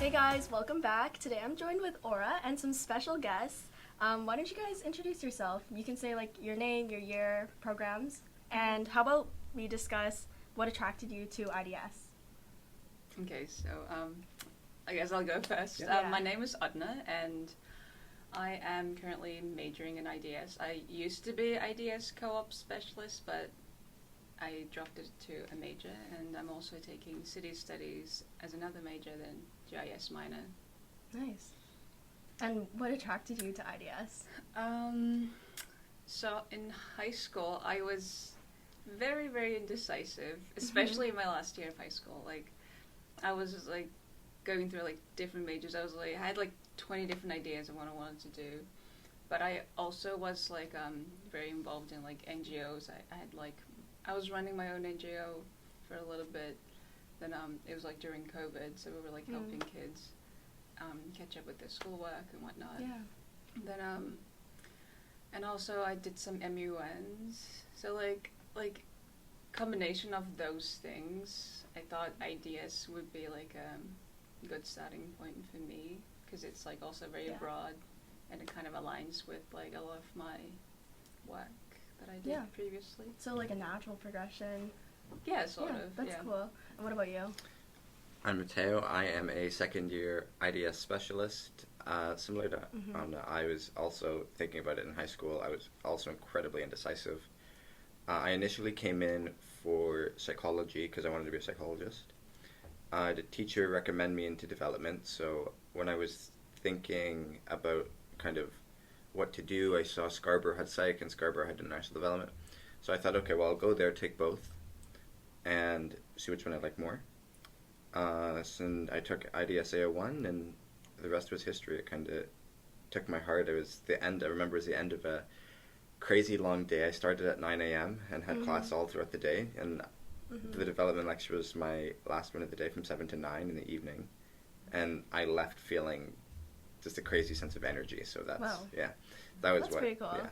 Hey guys, welcome back. Today I'm joined with Aura and some special guests. Why don't you guys introduce yourself? You can say like your name, your year, programs, and how about we discuss what attracted you to IDS? Okay, so I guess I'll go first. Yeah. My name is Adna, and I am currently majoring in IDS. I used to be IDS co-op specialist, but I dropped it to a major, and I'm also taking city studies as another major, then GIS minor. Nice. And what attracted you to IDS? So in high school, I was very, very indecisive, especially in my last year of high school. Like, I was just, like, going through, like, different majors. I had, like, 20 different ideas of what I wanted to do. But I also was, like, very involved in, like, NGOs. I was running my own NGO for a little bit. Then it was, like, during COVID, so we were, like, helping kids catch up with their schoolwork and whatnot. Yeah. Then, and also I did some MUNs. So, like combination of those things, I thought IDS would be, like, a good starting point for me, because it's, like, also very broad, and it kind of aligns with, like, a lot of my work that I did previously. So like a natural progression. Yeah, sort of. That's cool. And what about you? I'm Mateo. I am a second-year IDS specialist. Similar to Amna, I was also thinking about it in high school. I was also incredibly indecisive. I initially came in for psychology because I wanted to be a psychologist. The teacher recommended me into development, so when I was thinking about kind of what to do, I saw Scarborough had psych and Scarborough had international development. So I thought, okay, well, I'll go there, take both, and see which one I like more. So I took IDS A01, and the rest was history. It kind of took my heart. It was the end. I remember it was the end of a crazy long day. I started at 9 a.m. and had class all throughout the day, and the development lecture was my last one of the day from 7 to 9 in the evening, and I left feeling just a crazy sense of energy. So that's That's pretty cool. Yeah,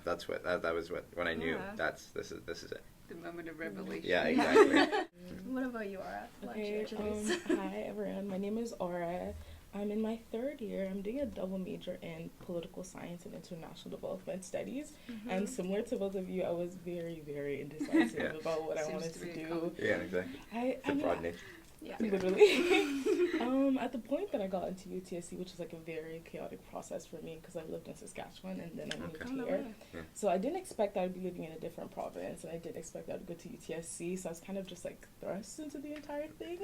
that was what when I knew this is it. The moment of revelation. Yeah, exactly. What about you, Aura? Okay, hi everyone. My name is Aura. I'm in my third year. I'm doing a double major in political science and international development studies. And similar to both of you, I was very, very indecisive about what I wanted to do. Yeah, exactly. It's a broad nature. Yeah. Literally. At the point that I got into UTSC, which is like a very chaotic process for me because I lived in Saskatchewan and then I moved here. So I didn't expect that I'd be living in a different province, and I did expect that I'd go to UTSC, so I was kind of just like thrust into the entire thing.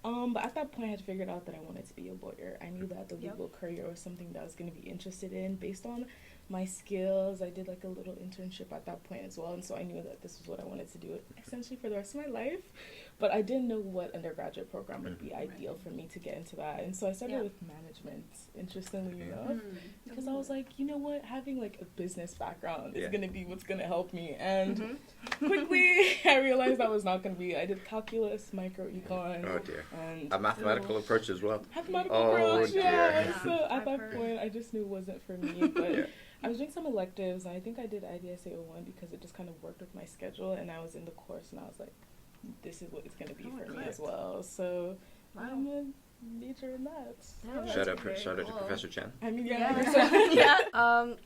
But at that point, I had figured out that I wanted to be a lawyer. I knew that the legal career was something that I was going to be interested in based on my skills. I did like a little internship at that point as well, and so I knew that this was what I wanted to do essentially for the rest of my life. But I didn't know what undergraduate program would be ideal for me to get into that, and so I started with management, interestingly enough, because I was like, you know what, having like a business background is going to be what's going to help me, and quickly I realized that was not going to be. I did calculus, microecon, and a mathematical approach as well. Approach, dear. So at that point, I just knew it wasn't for me, but I was doing some electives, and I think I did IDS A01 because it just kind of worked with my schedule, and I was in the course, and I was like, this is what it's going to be for me as well. So I'm a major in that. Yeah, shout out to Professor Chen. I mean,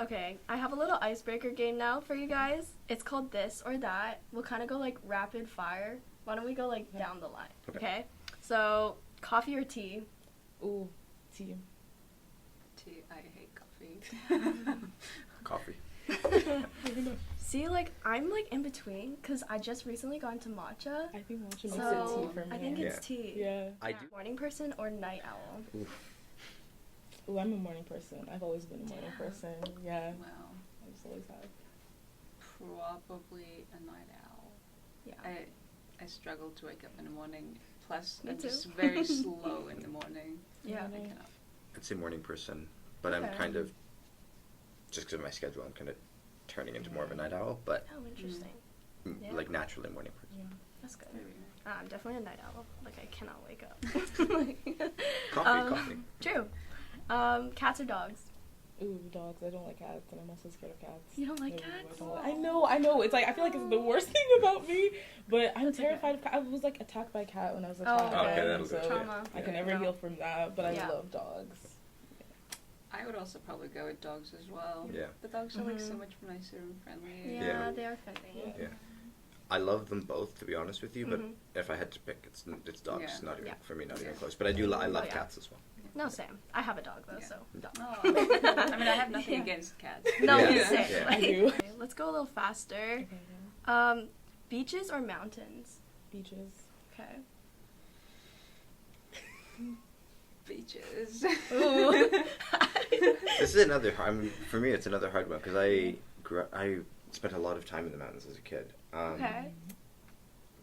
Okay, I have a little icebreaker game now for you guys. It's called This or That. We'll kind of go like rapid fire. Why don't we go like down the line? Okay? So, coffee or tea? Ooh, tea. Tea. I hate coffee. Coffee. See, like, I'm, like, in between, because I just recently got into matcha. I think matcha makes it tea for me. I think it's tea. Yeah. I do. Morning person or night owl? Ooh, I'm a morning person. I've always been a morning person. Yeah. Wow. I just always have. Probably a night owl. Yeah. I struggle to wake up in the morning. Plus, Me I'm too. just very slow in the morning. Yeah. I cannot. I'd say morning person, but I'm kind of, just because of my schedule, I'm kind of turning into more of a night owl, but interesting. Like naturally morning person. Yeah. That's good. I'm definitely a night owl. Like, I cannot wake up. Coffee. True. Cats or dogs? Ooh, dogs. I don't like cats, and I'm also scared of cats. You don't like No, cats? I know. It's like, I feel like it's the worst thing about me, but I'm That's terrified of cats. I was, like, attacked by a cat when I was a Oh, child. okay, that'll do so it, yeah. Trauma. I can never No. heal from that, but Yeah. I love dogs. I would also probably go with dogs as well. Yeah. The dogs are like so Mhm. much nicer and friendly. Yeah, Yeah. they are friendly. Yeah. I love them both, to be honest with you, but Mhm. if I had to pick, it's dogs. Yeah. Not even Yeah. for me, not even Yeah. close. But I love yeah. cats as well. No, same. I have a dog though, Yeah. so. Oh. I mean, I have nothing Yeah. against cats. No, Yeah. same. Yeah. Like- I do. Okay, let's go a little faster. Okay, Beaches or mountains? beaches. Okay. Beaches. Ooh. This is another for me. It's another hard one because I spent a lot of time in the mountains as a kid. Okay.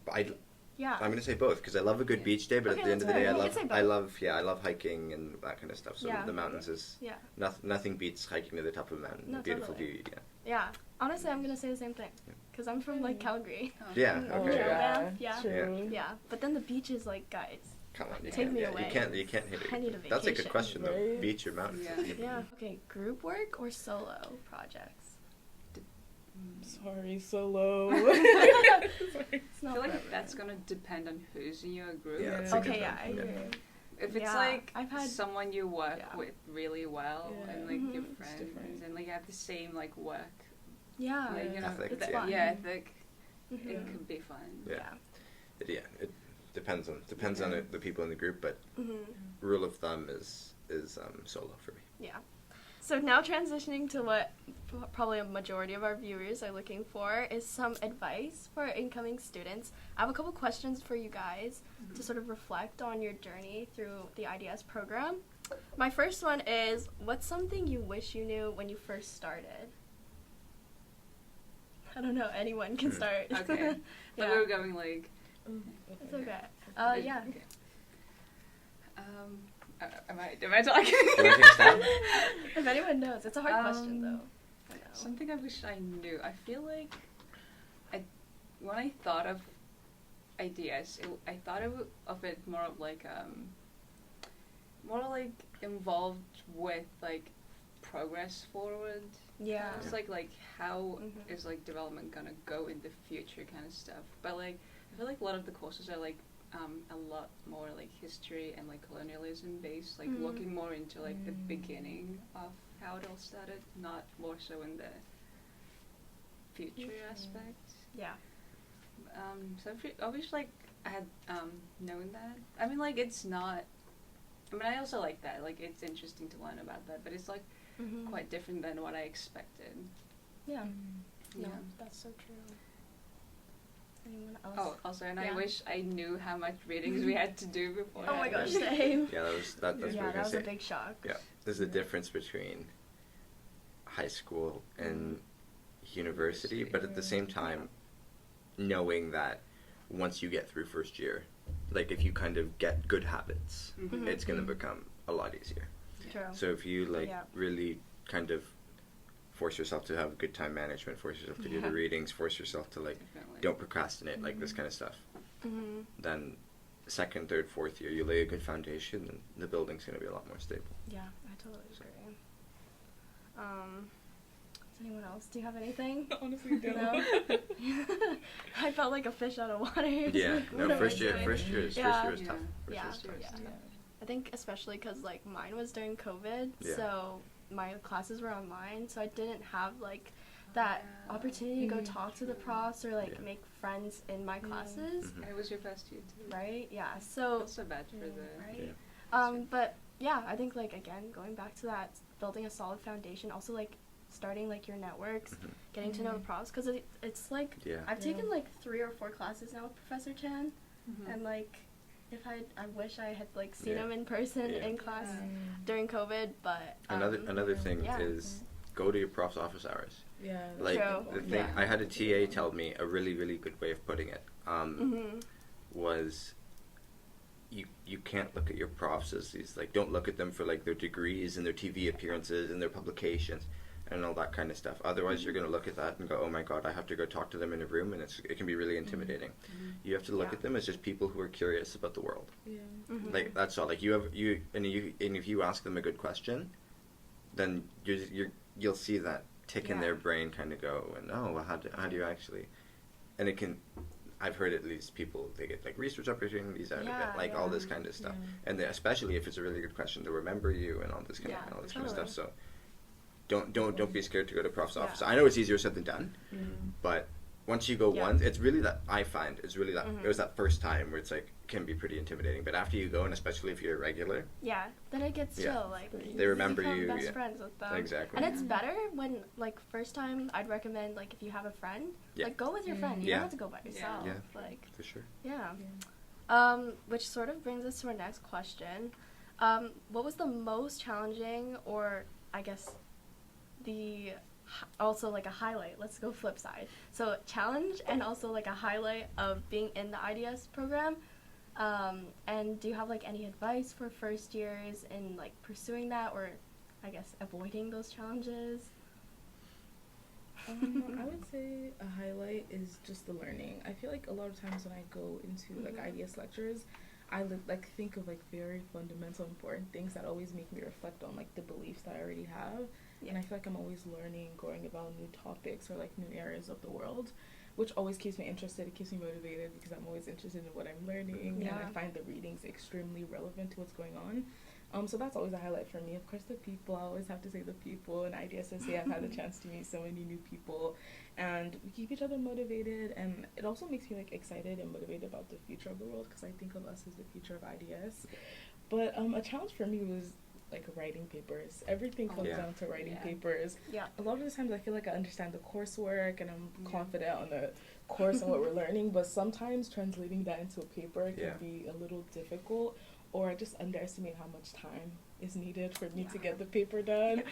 But Yeah. I'm gonna say both because I love a good beach day, but Okay, at the end of the that's day, fair. You can say I love hiking and that kind of stuff. So Yeah. the mountains is Yeah. nothing beats hiking to the top of a mountain. No, The beautiful totally. view you get. Yeah. Honestly, I'm gonna say the same thing. Because I'm from like Calgary. Oh. Yeah. Oh, Okay. yeah. Yeah. True. Yeah. But then the beach is like, guys. Come on, you Take can't, me yeah, away. You can't hit it. I need a That's a good vacation. question though. Right? Beach or mountains? Yeah. Yeah. Okay, group work or solo projects? Sorry, solo. It's I not feel like forever. that's gonna depend on who's in your group. Yeah, that's a good Okay, yeah, one. I Yeah. agree. If it's Yeah, like I've had- someone you work Yeah. with really well Yeah. and like your Mhm. It's friends different. and like you have the same like work, Yeah. like, you know, Ethic, It's that- fun. yeah, ethic, Mhm. it could be fun. Yeah. Yeah, it depends on the people in the group, but Mhm. rule of thumb is solo for me. Yeah. So now transitioning to what probably a majority of our viewers are looking for is some advice for incoming students. I have a couple questions for you guys to sort of reflect on your journey through the IDS program. My first one is, what's something you wish you knew when you first started? I don't know, anyone can start. Okay. But Yeah. we were going like. It's okay. Yeah. Okay. Am I talking? You wanna take a stab? If anyone knows, it's a hard question though. I know. Something I wish I knew. I feel like when I thought of IDS, I thought of it more of like more like involved with like progress forward. Yeah. It's like how Mhm. is like development gonna go in the future kind of stuff. But like I feel like a lot of the courses are like a lot more like history and like colonialism based, like Mhm. looking more into like the beginning of how it all started, not more so in the future aspect. Yeah. So I wish like I had known that. I mean, like it's not. I mean, I also like that. Like it's interesting to learn about that, but it's like Mhm. quite different than what I expected. Yeah. No, Yeah. that's so true. Anyone else? Oh, also, and Yeah. I wish I knew how much readings we had to do before. Oh my I- gosh, same. Yeah, that's what I was Yeah, gonna that was say. a big shock. Yeah, there's a difference between high school and university, but at the same time, knowing that once you get through first year, like if you kind of get good habits, Mhm. it's going to Mhm. become a lot easier. True. So if you like Yeah. really kind of force yourself to have good time management, force yourself to do Yeah. the readings, force yourself to like Definitely. don't procrastinate, like this kind of stuff, Mm-hmm. then second, third, fourth year you lay a good foundation, and the building's going to be a lot more stable. Yeah, I totally agree. Does anyone else? Do you have anything? Honestly, don't. No? I felt like a fish out of water. Yeah, Like, no, what am I first year doing? is Yeah. tough. Yeah. First Yeah. year is tough. Yeah. Yeah. I think especially because like mine was during COVID, Yeah. so my classes were online, so I didn't have like that Yeah. opportunity to go Mhm. talk to the profs or like Yeah. make friends in my classes, Mhm. And it was your first year too. right? Yeah. So Not so bad for Yeah. the. right. Yeah. But yeah, I think like again going back to that, building a solid foundation, also like starting like your networks, Mhm. getting to know the profs, because it's like Yeah. I've Yeah. taken like 3 or 4 classes now with Professor Chan, Mhm. and like if I wish I had like seen Yeah. him in person Yeah. in class Yeah. during COVID, but Another thing yeah. is go to your prof's office hours. Yeah. Like True. the thing, Yeah. I had a TA tell me a really good way of putting it Mhm. was you can't look at your profs as these like don't look at them for like their degrees and their TV appearances and their publications and all that kind of stuff. Otherwise, you're going to look at that and go, "Oh my God, I have to go talk to them in a room," and it can be really intimidating. Mhm. You have to look Yeah. at them as just people who are curious about the world. Yeah. Mhm. Like that's all. Like and if you ask them a good question, then you'll see that tick in their brain kind of go, and well, how do you actually, and it can. I've heard at least people, they get like research opportunities out of it, like all this kind of stuff, and especially if it's a really good question, to remember you and all this kind of stuff. So don't be scared to go to prof's office. I know it's easier said than done, but once you go once, it's really that I find it's really that it was that first time where it's like can be pretty intimidating, but after you go, and especially if you're a regular, then it gets chill. Like they remember you. Best friends with them. Exactly. And it's better when like first time. I'd recommend like if you have a friend, like go with your friend. You don't have to go by yourself. Yeah. Like for sure. Yeah. Which sort of brings us to our next question. What was the most challenging, or I guess also like a highlight? Let's go flip side. So challenge and also like a highlight of being in the IDS program. And do you have like any advice for first years in like pursuing that, or I guess avoiding those challenges? I would say a highlight is just the learning. I feel like a lot of times when I go into like IDS lectures, I like think of like very fundamental important things that always make me reflect on like the beliefs that I already have. And I feel like I'm always learning, growing about new topics or like new areas of the world, which always keeps me interested. It keeps me motivated because I'm always interested in what I'm learning, and I find the readings extremely relevant to what's going on. So that's always a highlight for me. Of course, the people, I always have to say the people. In IDSSA, I've had the chance to meet so many new people, and we keep each other motivated, and it also makes me like excited and motivated about the future of the world, because I think of us as the future of IDS. But a challenge for me was like writing papers. Everything comes down to writing papers. A lot of the times I feel like I understand the coursework and I'm confident on the course and what we're learning, but sometimes translating that into a paper can be a little difficult, or I just underestimate how much time is needed for me to get the paper done.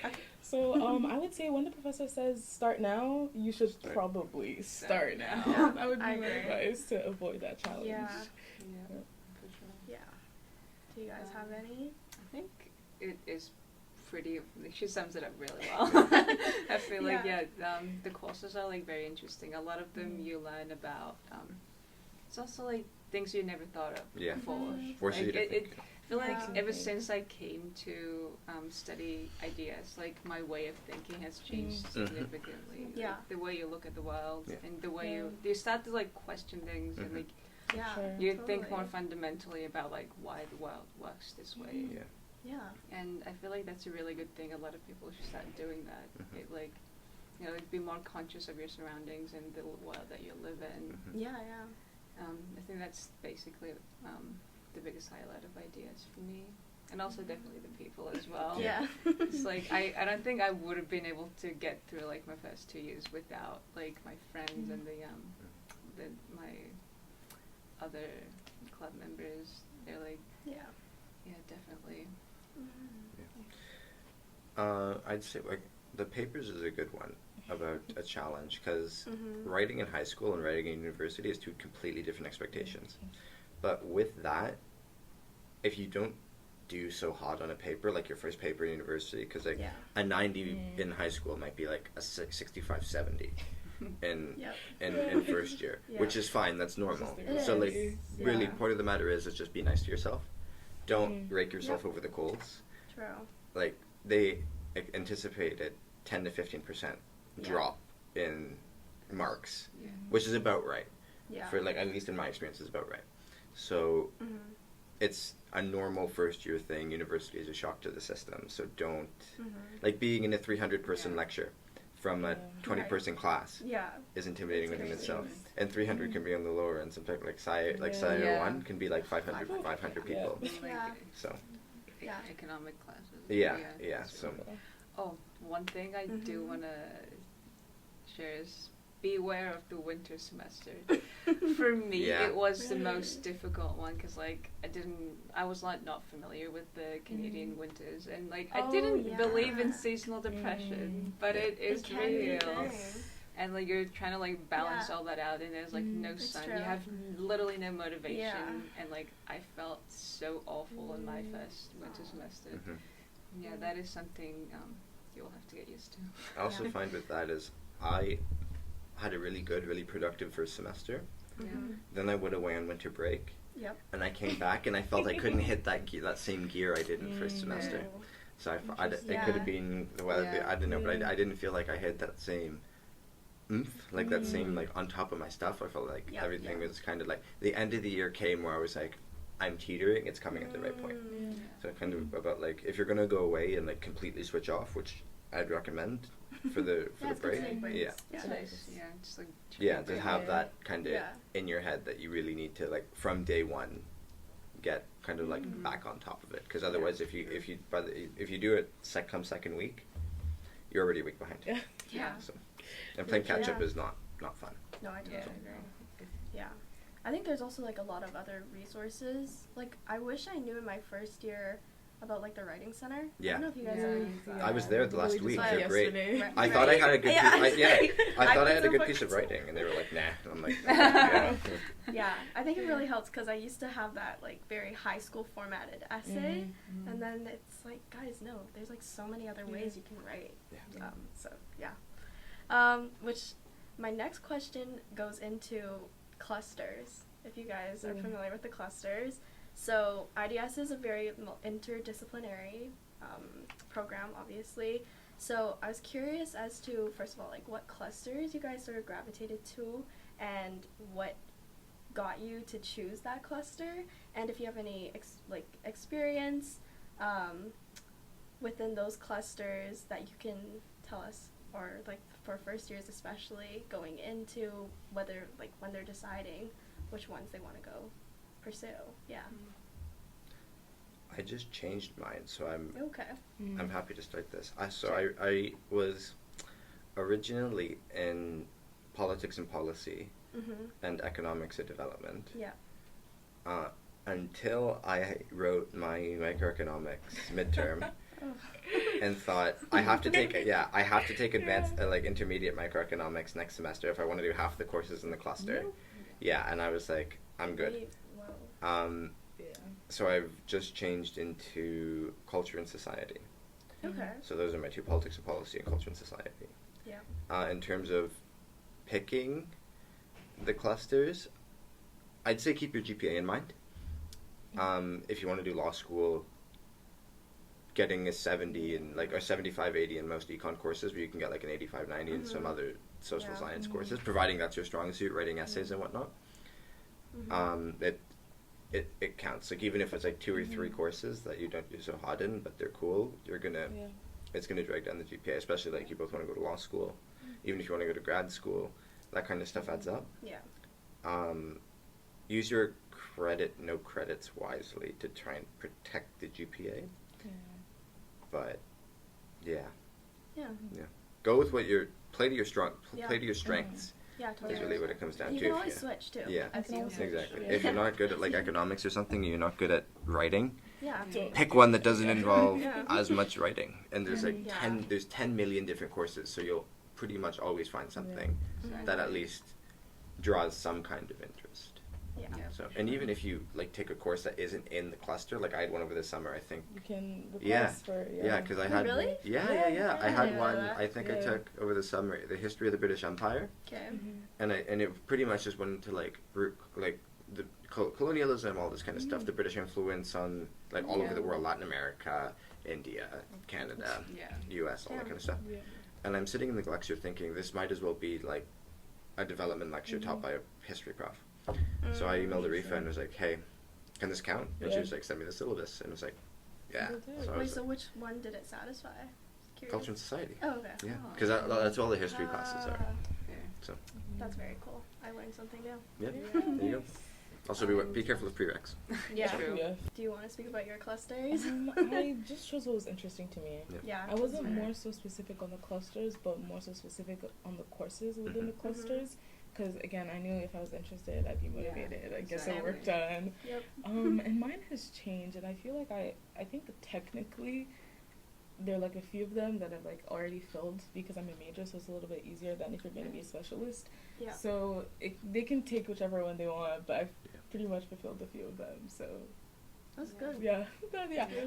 So I would say when the professor says start now, you should probably start now. That would be my advice to avoid that challenge. For sure. Do you guys have any? I think it is pretty, she sums it up really well. I feel like the courses are like very interesting. A lot of them you learn about it's also like things you never thought of before. Forces you to think. I feel like ever since I came to study IDS, like my way of thinking has changed significantly. Like, the way you look at the world and the way you start to like question things and like you think more fundamentally about like why the world works this way. And I feel like that's a really good thing. A lot of people should start doing that. It, like, you know, like be more conscious of your surroundings and the world that you live in. I think that's basically the biggest highlight of IDS for me, and also definitely the people as well. It's like I don't think I would have been able to get through like my first 2 years without like my friends and my other club members. They're like definitely. I'd say like the papers is a good one about a challenge, because writing in high school and writing in university is two completely different expectations. But with that, if you don't do so hot on a paper, like your first paper in university, because like a 90 in high school might be like a 65, 70 in first year, which is fine, that's normal. So like really part of the matter is just be nice to yourself. Don't rake yourself over the coals. Like they anticipate a 10 to 15% drop in marks, which is about right. For like, at least in my experience, is about right. So it's a normal first year thing. University is a shock to the system, so don't like being in a 300-person lecture from a 20-person class is intimidating within itself. And 300 can be on the lower end. Sometimes like Sci 1 can be like 500 people. So economic classes. So one thing I do want to share is beware of the winter semester. For me, it was the most difficult one, because like I was not familiar with the Canadian winters, and like I didn't believe in seasonal depression, but it is real. And like you're trying to like balance all that out, and there's like no sun. You have literally no motivation, and like I felt so awful in my first winter semester. That is something you'll have to get used to. I also find with that is I had a really good, really productive first semester. Then I went away on winter break, and I came back and I felt I couldn't hit that same gear I did in first semester. So it could have been the weather. I don't know, but I didn't feel like I had that same oomph, like that same like on top of my stuff. I felt like everything was kind of like the end of the year came where I was like, I'm teetering. It's coming at the right point. So kind of about like if you're gonna go away and like completely switch off, which I'd recommend for the break. Yeah. It's nice. Yeah, just like to have that kind of in your head that you really need to like from day one get kind of like back on top of it, because otherwise if you do it come second week, you're already a week behind. So and playing catch up is not fun. No, I totally agree. Yeah, I think there's also like a lot of other resources. Like I wish I knew in my first year about like the writing center. I don't know if you guys ever used that. I was there the last week. They're great. Right. I thought I had a good I thought I had a good piece of too. writing, and they were like, nah. And I'm like, yeah, I think it really helps because I used to have that like very high school formatted essay, and then it's like, guys, no, there's like so many other ways you can write. Which my next question goes into clusters. If you guys are familiar with the clusters. So IDS is a very interdisciplinary program, obviously. So I was curious as to, first of all, like what clusters you guys sort of gravitated to, and what got you to choose that cluster, and if you have any experience within those clusters that you can tell us, or like for first years especially, going into whether like when they're deciding which ones they want to go pursue. I just changed mine, so I'm happy to start this. I was originally in politics and policy and economics and development. Until I wrote my microeconomics midterm and thought I have to take advanced intermediate microeconomics next semester if I want to do half the courses in the cluster. And I was like, I'm good. So I've just changed into culture and society. So those are my two: politics and policy and culture and society. In terms of picking the clusters, I'd say keep your GPA in mind. If you want to do law school, getting a 70 and or 75-80 in most econ courses, where you can get like an 85-90 in some other social science courses, providing that's your strong suit, writing essays and whatnot. It counts. Like even if it's like 2 or 3 courses that you don't do so hot in, but they're cool, it's gonna drag down the GPA, especially like you both want to go to law school, even if you want to go to grad school, that kind of stuff adds up. Use your no credits wisely to try and protect the GPA. But go with what play to your strengths. Totally. Is really what it comes down to. You can always switch too. Exactly. If you're not good at like economics or something, you're not good at writing. Pick one that doesn't involve as much writing. And there's like 10 million different courses, so you'll pretty much always find something that at least draws some kind of interest. So, and even if you like take a course that isn't in the cluster, like I had one over the summer, I think. You can request for because I had really? I had one. I think I took over the summer the history of the British Empire. And it pretty much just went into like the colonialism, all this kind of stuff, the British influence on like all over the world, Latin America, India, Canada, US, all that kind of stuff. And I'm sitting in the lecture thinking this might as well be like a development lecture taught by a history prof. So I emailed Arifa and was like, hey, can this count? And she was like, send me the syllabus. And I was like, So which one did it satisfy? Culture and society. Oh, okay. Yeah, because that's all the history classes are. So that's very cool. I learned something new. Yep. There you go. Also, be careful of prereqs. Do you want to speak about your clusters? I just chose what was interesting to me. I wasn't more so specific on the clusters, but more so specific on the courses within the clusters. Because, again, I knew if I was interested, I'd be motivated. I'd get some work done. And mine has changed, and I feel like I think that technically there are, like, a few of them that I've, like, already filled because I'm a major, so it's a little bit easier than if you're going to be a specialist. So they can take whichever one they want, but I've pretty much fulfilled a few of them, so That's good. Yeah.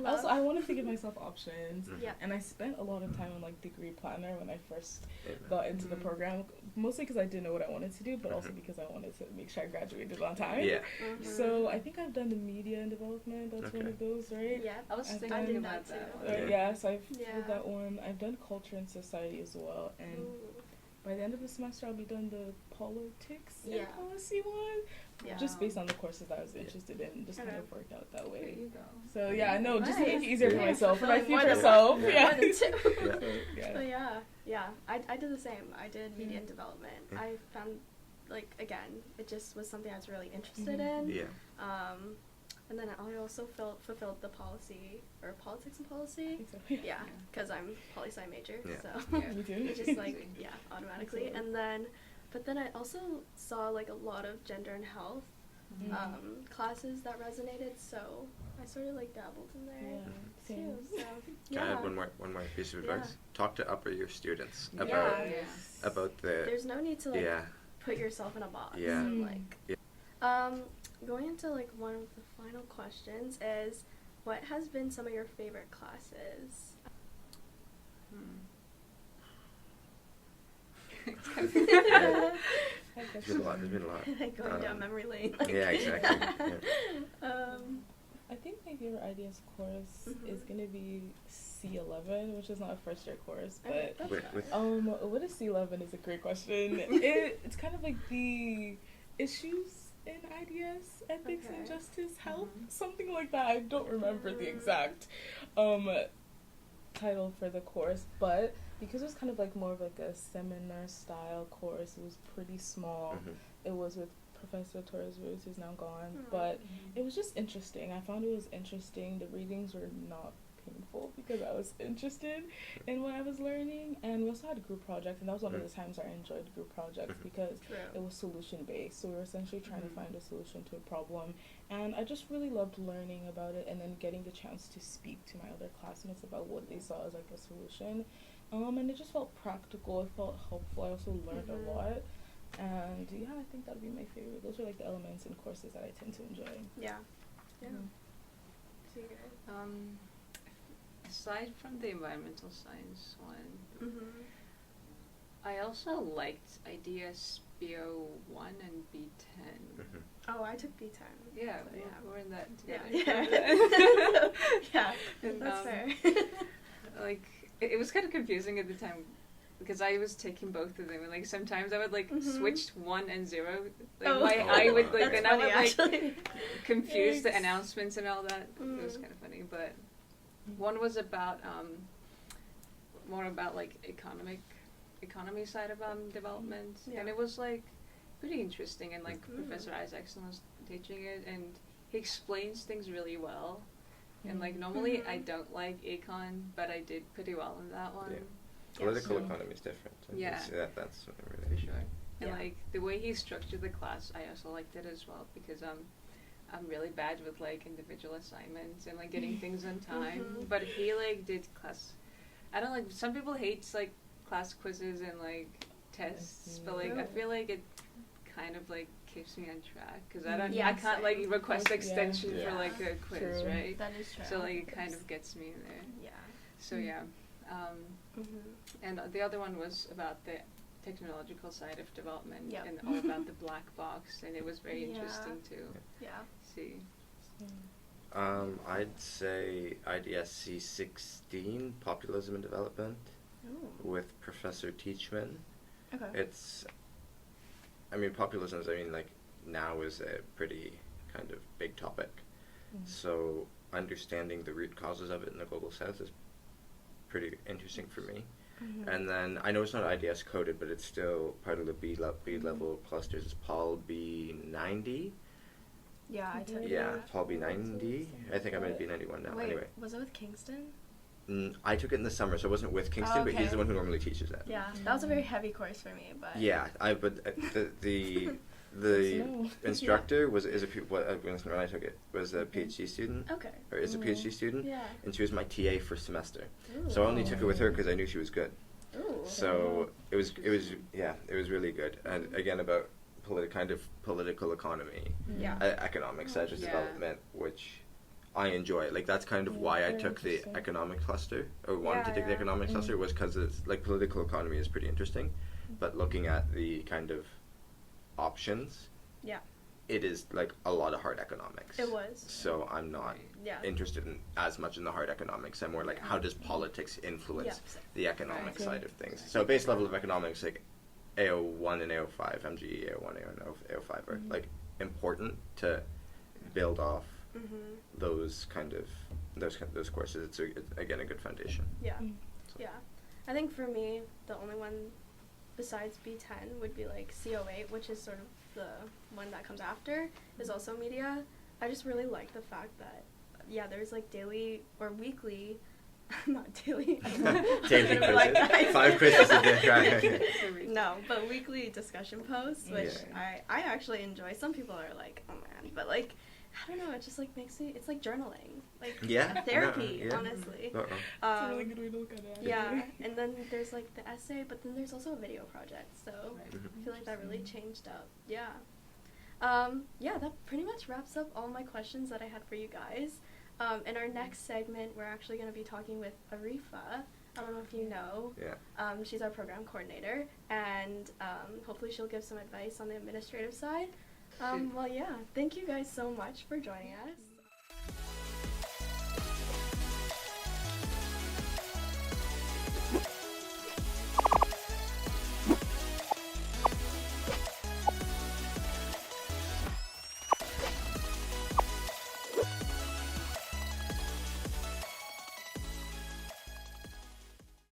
Also, I wanted to give myself options. Yeah. And I spent a lot of time on like degree planner when I first got into the program, mostly because I didn't know what I wanted to do, but also because I wanted to make sure I graduated on time. Yeah. So I think I've done the media and development. That's one of those, right? Yeah. I was I thinking did about that that. too. Yeah. So I've Yeah. did that one. I've done culture and society as well, and by the end of the semester, I'll be done the politics and policy one. Yeah. Just based on the courses that I was interested in, just kind of worked out that There way. you go. So yeah, no, just to make it Nice. easier for Yeah. myself, for my Fulfilling more future than self. one. Yeah. More than two. Yeah. But yeah, I did the same. I did media and development. Yeah. I found, like, again, it just was something I was really interested in. Yeah. And then I also fulfilled the policy, or politics and policy. Exactly. Yeah, because I'm poli-sci major, Yeah. so Yeah. Me too. it just like, yeah, automatically. Absolutely. But then I also saw like a lot of gender and health classes that resonated, so I sort of like dabbled in there too. So Can I yeah, add one more piece of Yeah. advice? Talk to upper year students Yeah. about the there's no need to like yeah. put yourself in a box. Yeah. Like, Yeah. going into like one of the final questions is, what has been some of your favorite classes? There's been a lot. Like going down memory lane. Yeah, exactly. Yeah. I think my favorite IDS course is gonna be C11, which is not a first year course, but what is C11 is a great question. It's kind of like the issues in IDS, ethics and justice, health, something like that. I don't remember the exact title for the course, but because it was kind of like more of like a seminar style course, it was pretty small. It was with Professor Torres Rose, who's now gone, but it was just interesting. I found it was interesting. The readings were not painful because I was interested in what I was learning, and we also had a group project, and that was one of the times I enjoyed group projects because it was solution based. So we were essentially trying to find a solution to a problem, and I just really loved learning about it and then getting the chance to speak to my other classmates about what they saw as like a solution. And it just felt practical. It felt helpful. I also learned a lot. And yeah, I think that would be my favorite. Those are like the elements and courses that I tend to enjoy. Yeah. Aside from the environmental science one, I also liked IDS BO1 and B10. Oh, I took B10. Yeah, so we're in that together. Yeah, And, that's fair. Like, it was kind of confusing at the time because I was taking both of them, and like sometimes I would like switch 1 and 0. Like I would like, and I would like confuse the announcements and all that. It was kind of funny, but one was about more about like economy side of development, and it was like pretty interesting, and like Professor Isaacson was teaching it, and he explains things really well. And like normally I don't like econ, but I did pretty well in that one. Political economy is different. That's really for sure. And like the way he structured the class, I also liked it as well because I'm really bad with like individual assignments and like getting things on time. But he like did class. I don't like. Some people hate like class quizzes and like tests, but like I feel like it kind of like keeps me on track because I can't like request extension for like a quiz, right? That is true. So like it kind of gets me in there. Yeah. So and the other one was about the technological side of development and all about the black box, and it was very interesting to see. I'd say IDSC 16, Populism and Development, with Professor Teachman. Okay. Populism, now is a pretty kind of big topic. So understanding the root causes of it in the global south is pretty interesting for me. And then I know it's not IDS coded, but it's still part of the B level clusters. It's Paul B90. Yeah, I took Paul B90. I think I'm in B91 now. Wait, anyway. Was it with Kingston? I took it in the summer, so it wasn't with Kingston, but he's the one who normally teaches that. Yeah, that was a very heavy course for me, but the instructor when I took it was a PhD student. Okay. Or is a PhD student. Yeah. And she was my TA for semester. Ooh. So I only took it with her because I knew she was good. Ooh. So it was really good. And again about political economy, economic side of development, which I enjoy it. Like that's kind of why I took the economic cluster, or wanted to take the economic cluster, was because it's like political economy is pretty interesting, but looking at the kind of options, it is like a lot of hard economics. It was. So I'm not interested in as much in the hard economics. I'm more like, how does politics influence the economic side of things? So base level of economics, like AO1 and AO5, MGE, AO1, AO5 are like important to build off those courses. It's again a good foundation. Yeah. So. Yeah. I think for me, the only one besides B10 would be like CO8, which is sort of the one that comes after, is also media. I just really like the fact that there's like daily or weekly not daily daily quizzes. Like 5 quizzes a day. No, but weekly discussion posts, which I actually enjoy. Some people are like, oh man, but like I don't know, it just like makes me, it's like journaling, like therapy, honestly. It's a really good way to look at it. Yeah, and then there's like the essay, but then there's also a video project, so I feel like that really changed up. That pretty much wraps up all my questions that I had for you guys. In our next segment, we're actually going to be talking with Arifa. I don't know if you know. Yeah. She's our program coordinator, and hopefully she'll give some advice on the administrative side. Thank you guys so much for joining us.